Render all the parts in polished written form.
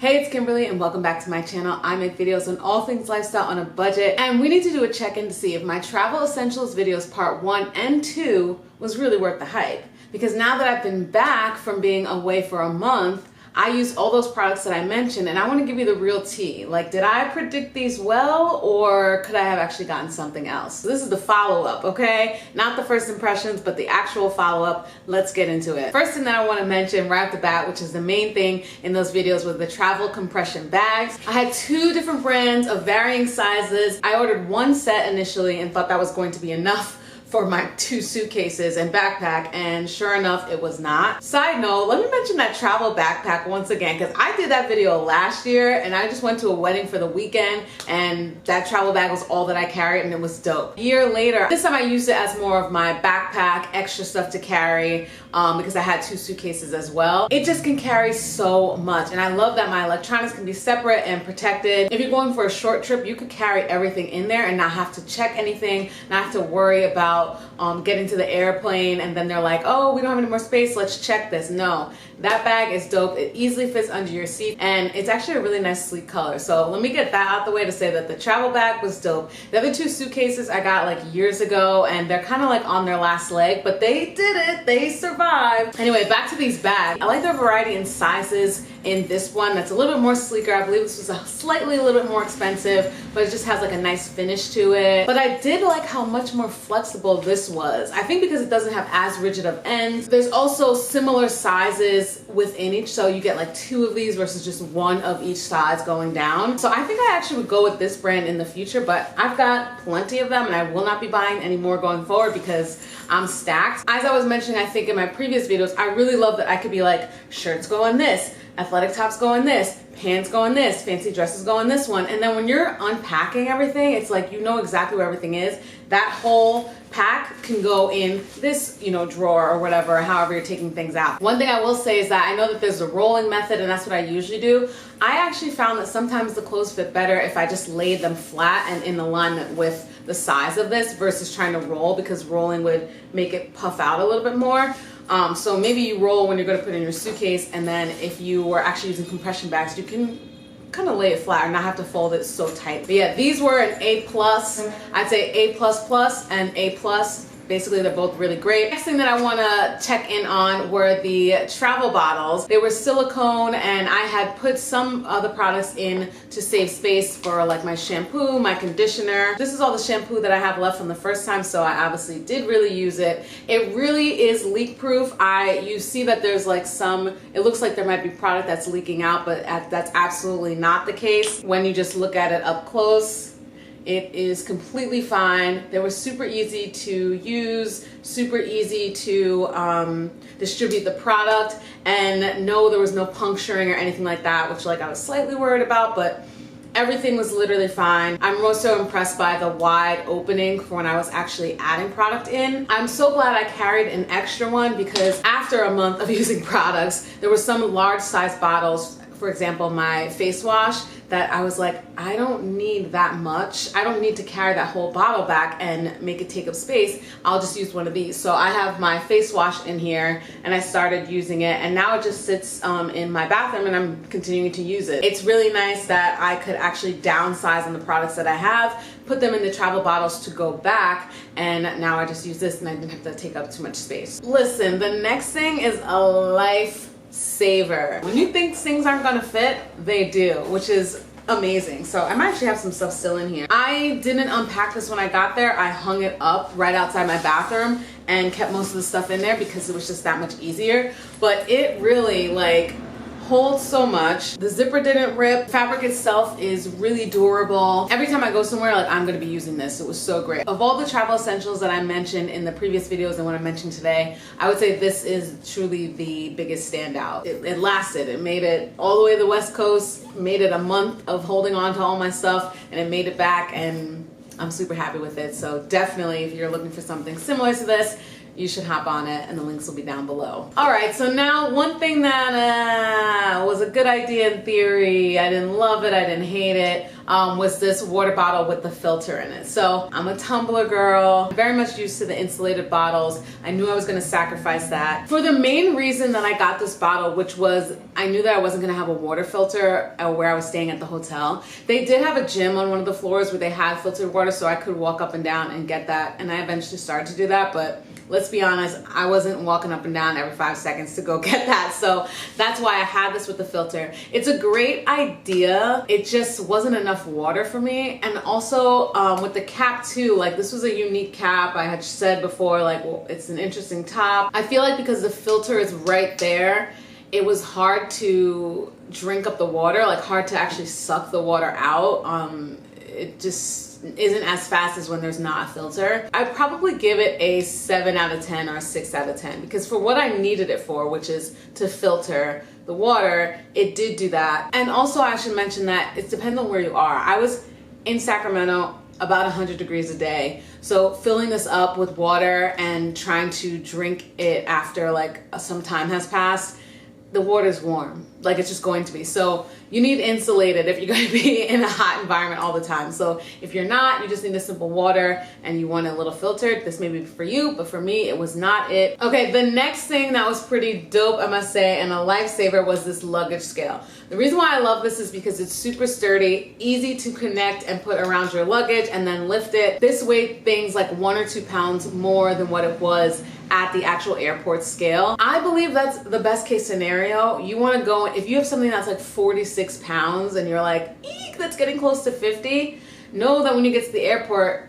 Hey, it's Kimberly and welcome back to my channel. I make videos on all things lifestyle on a budget, and we need to do a check-in to see if my travel essentials videos part 1 and 2 was really worth the hype. Because now that I've been back from being away for a month, I used all those products that I mentioned, and I want to give you the real tea. Like, did I predict these well, or could I have actually gotten something else? So this is the follow-up, okay? Not the first impressions, but the actual follow-up. Let's get into it. First thing that I want to mention right off the bat, which is the main thing in those videos, was the travel compression bags. I had 2 different brands of varying sizes. I ordered 1 set initially and thought that was going to be enough for my 2 suitcases and backpack, and sure enough, it was not. Side note, let me mention that travel backpack once again, because I did that video last year and I just went to a wedding for the weekend and that travel bag was all that I carried and it was dope. A year later, this time I used it as more of my backpack, extra stuff to carry, because I had 2 suitcases as well. It just can carry so much, and I love that my electronics can be separate and protected. If you're going for a short trip, you could carry everything in there and not have to check anything, not have to worry about getting to the airplane and then they're like, oh, we don't have any more space, let's check this. No, that bag is dope. It easily fits under your seat and it's actually a really nice sleek color. So let me get that out the way to say that the travel bag was dope. The other 2 suitcases I got like years ago and they're kind of like on their last leg, but they did it, they survived. Anyway, back to these bags. I like their variety in sizes in this one that's a little bit more sleeker. I believe this was a little bit more expensive, but it just has like a nice finish to it. But I did like how much more flexible this was. I think because it doesn't have as rigid of ends. There's also similar sizes within each, so you get like 2 of these versus just 1 of each size going down. So I think I actually would go with this brand in the future, but I've got plenty of them and I will not be buying any more going forward because I'm stacked. As I was mentioning, I think in my previous videos, I really love that I could be like, shirts go in this, athletic tops go in this, pants go in this, fancy dresses go in this one. And then when you're unpacking everything, it's like you know exactly where everything is. That whole pack can go in this, drawer or whatever, however you're taking things out. One thing I will say is that I know that there's a rolling method and that's what I usually do. I actually found that sometimes the clothes fit better if I just laid them flat and in alignment with the size of this versus trying to roll, because rolling would make it puff out a little bit more. So maybe you roll when you're going to put it in your suitcase, and then if you were actually using compression bags, you can kind of lay it flat and not have to fold it so tight. But yeah, these were an A+. I'd say A++ and A+. Basically, they're both really great. Next thing that I want to check in on were the travel bottles. They were silicone, and I had put some other products in to save space for like my shampoo, my conditioner. This is all the shampoo that I have left from the first time, so I obviously did really use it. It really is leak proof. You see that there's like it looks like there might be product that's leaking out, but that's absolutely not the case. When you just look at it up close, it is completely fine. They were super easy to use, super easy to distribute the product, and no, there was no puncturing or anything like that, which I was slightly worried about, but everything was literally fine. I'm also impressed by the wide opening for when I was actually adding product in. I'm so glad I carried an extra one, because after a month of using products, there were some large size bottles, for example, my face wash, that I was like, I don't need that much. I don't need to carry that whole bottle back and make it take up space. I'll just use one of these. So I have my face wash in here and I started using it, and now it just sits in my bathroom and I'm continuing to use it. It's really nice that I could actually downsize on the products that I have, put them in the travel bottles to go back, and now I just use this and I didn't have to take up too much space. Listen, the next thing is a life saver. When you think things aren't gonna fit, they do, which is amazing. So I might actually have some stuff still in here. I didn't unpack this when I got there. I hung it up right outside my bathroom and kept most of the stuff in there because it was just that much easier. But it really holds so much. The zipper didn't rip. Fabric itself is really durable. Every time I go somewhere, I'm gonna be using this. It was so great. Of all the travel essentials that I mentioned in the previous videos and what I mentioned today, I would say this is truly the biggest standout. It lasted. It made it all the way to the West Coast, made it a month of holding on to all my stuff, and it made it back, and I'm super happy with it. So definitely, if you're looking for something similar to this, you should hop on it, and the links will be down below. All right, so now one thing that was a good idea in theory, I didn't love it, I didn't hate it, was this water bottle with the filter in it. So I'm a tumbler girl, very much used to the insulated bottles. I knew I was gonna sacrifice that. For the main reason that I got this bottle, which was I knew that I wasn't gonna have a water filter where I was staying at the hotel. They did have a gym on one of the floors where they had filtered water, so I could walk up and down and get that, and I eventually started to do that, but let's be honest, I wasn't walking up and down every 5 seconds to go get that. So that's why I had this with the filter. It's a great idea. It just wasn't enough water for me. And also with the cap too, like this was a unique cap. I had said before, like, well, it's an interesting top. I feel like because the filter is right there, it was hard to drink up the water, like hard to actually suck the water out. It just isn't as fast as when there's not a filter. I'd probably give it a 7 out of 10 or a 6 out of 10 because for what I needed it for, which is to filter the water, it did do that. And also I should mention that it depends on where you are. I was in Sacramento about 100 degrees a day. So filling this up with water and trying to drink it after like some time has passed, the water's warm, like it's just going to be. So you need insulated if you're going to be in a hot environment all the time. So if you're not, you just need a simple water and you want it a little filtered, this may be for you, but for me, it was not it. Okay, the next thing that was pretty dope, I must say, and a lifesaver was this luggage scale. The reason why I love this is because it's super sturdy, easy to connect and put around your luggage and then lift it. This weighed things like 1 or 2 pounds more than what it was at the actual airport scale. I believe that's the best case scenario. You want to go, if you have something that's like 46 pounds and you're like, eek, that's getting close to 50, know that when you get to the airport,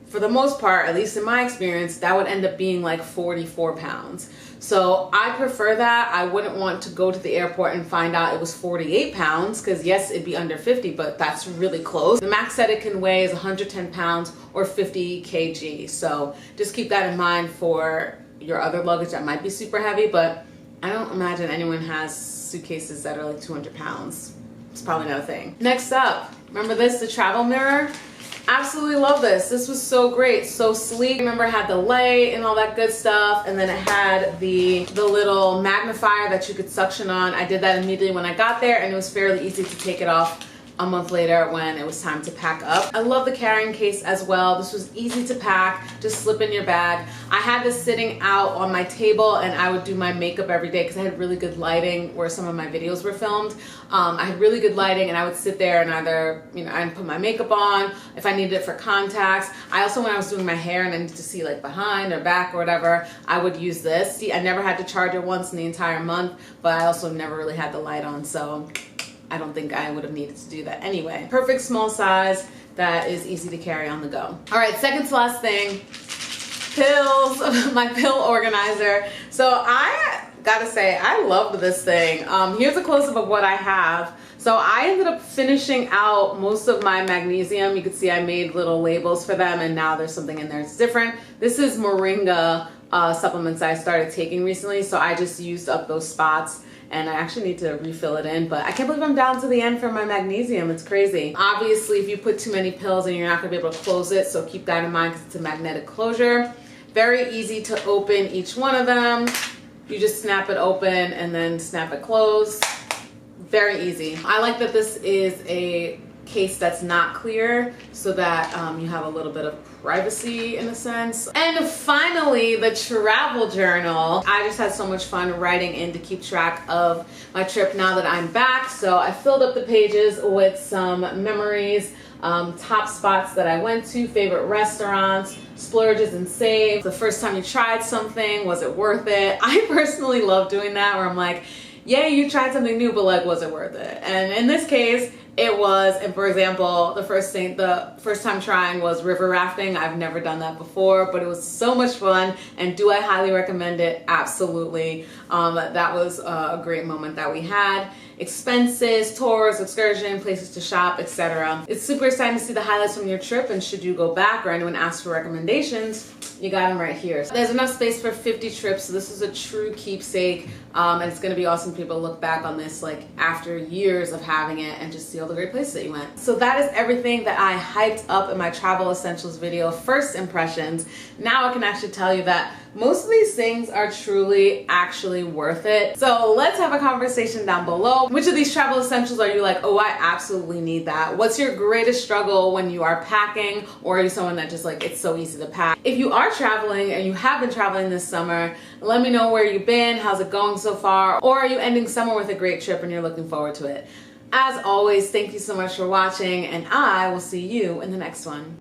for the most part, at least in my experience, that would end up being like 44 pounds. So I prefer that. I wouldn't want to go to the airport and find out it was 48 pounds because yes, it'd be under 50, but that's really close. The max that it can weigh is 110 pounds or 50 kg. So just keep that in mind for your other luggage that might be super heavy, but I don't imagine anyone has suitcases that are like 200 pounds. It's probably not a thing. Next up, remember this, the travel mirror? Absolutely love this. This was so great, so sleek. Remember it had the light and all that good stuff, and then it had the little magnifier that you could suction on. I did that immediately when I got there, and it was fairly easy to take it off a month later when it was time to pack up. I love the carrying case as well. This was easy to pack, just slip in your bag. I had this sitting out on my table and I would do my makeup every day because I had really good lighting where some of my videos were filmed. I had really good lighting and I would sit there and either, I'd put my makeup on if I needed it for contacts. I also, when I was doing my hair and I needed to see like behind or back or whatever, I would use this. See, I never had to charge it once in the entire month, but I also never really had the light on, so I don't think I would have needed to do that anyway. Perfect small size that is easy to carry on the go. All right, second to last thing, pills, my pill organizer. So I gotta say, I loved this thing. Here's a close-up of what I have. So I ended up finishing out most of my magnesium. You can see I made little labels for them and now there's something in there that's different. This is moringa supplements I started taking recently, so I just used up those spots and I actually need to refill it in, but I can't believe I'm down to the end for my magnesium. It's crazy. Obviously, if you put too many pills and you're not gonna be able to close it, so keep that in mind because it's a magnetic closure. Very easy to open each one of them. You just snap it open and then snap it closed. Very easy. I like that this is a case that's not clear so that you have a little bit of privacy in a sense. And finally, the travel journal. I just had so much fun writing in to keep track of my trip now that I'm back. So I filled up the pages with some memories, top spots that I went to, favorite restaurants, splurges and saves, the first time you tried something, was it worth it? I personally love doing that where I'm like, yeah, you tried something new, but like, was it worth it? And in this case, it was. And for example, the first time trying was river rafting. I've never done that before, but it was so much fun. And do I highly recommend it? Absolutely. That was a great moment that we had. Expenses, tours, excursion, places to shop, etc. It's super exciting to see the highlights from your trip, and should you go back or anyone asks for recommendations, you got them right here. There's enough space for 50 trips, so this is a true keepsake, and it's going to be awesome for people to look back on this like after years of having it and just see all the great places that you went. So that is everything that I hyped up in my travel essentials video, first impressions. Now I can actually tell you that most of these things are truly actually worth it. So let's have a conversation down below. Which of these travel essentials are you like, oh, I absolutely need that? What's your greatest struggle when you are packing, or are you someone that just like, it's so easy to pack? If you are traveling and you have been traveling this summer, let me know where you've been, how's it going so far, or are you ending summer with a great trip and you're looking forward to it? As always, thank you so much for watching, and I will see you in the next one.